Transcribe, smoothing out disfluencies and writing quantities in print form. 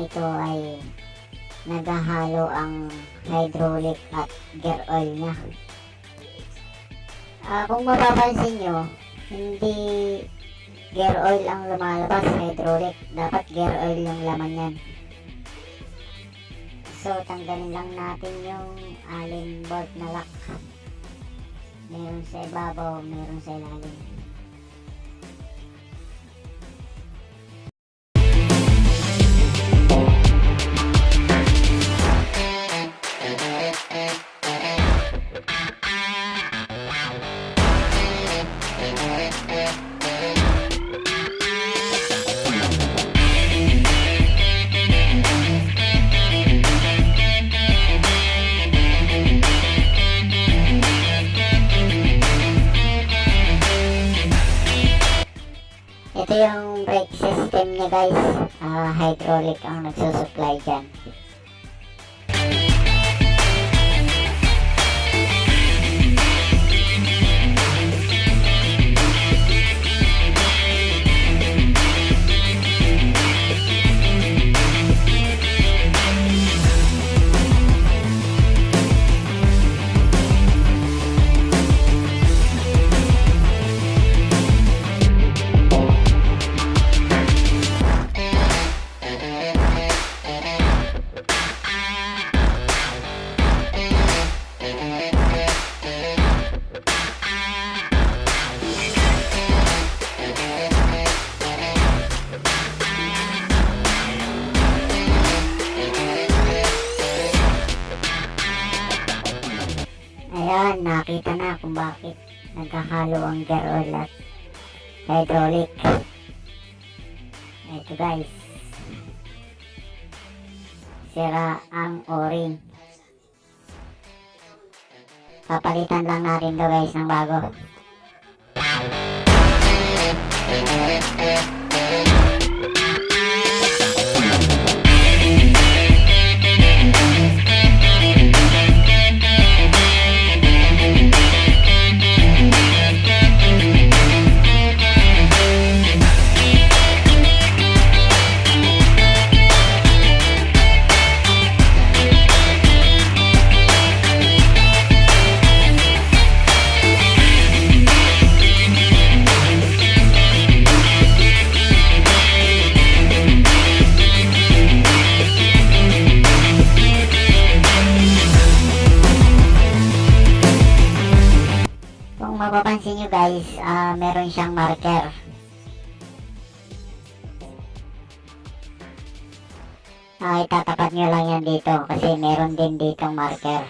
dito ay naghahalo ang hydraulic at gear oil niya. Kung mapapansin nyo, hindi gear oil ang lumalabas, hydraulic. Dapat gear oil yung laman yan. So tanggalin lang natin yung allen bolt na lock. Meron sa ibabaw, meron sa ilalim. Ito yung brake system niya guys, hydraulic ang nagsusupply dyan. Ayan, nakita na kung bakit nagkahalo ang gear oil at hydraulic. Ito guys, sira ang o-ring. Papalitan lang natin to guys ng bago. Mapapansin nyo guys, meron siyang marker. Itatapat nyo lang yan dito kasi meron din ditong marker.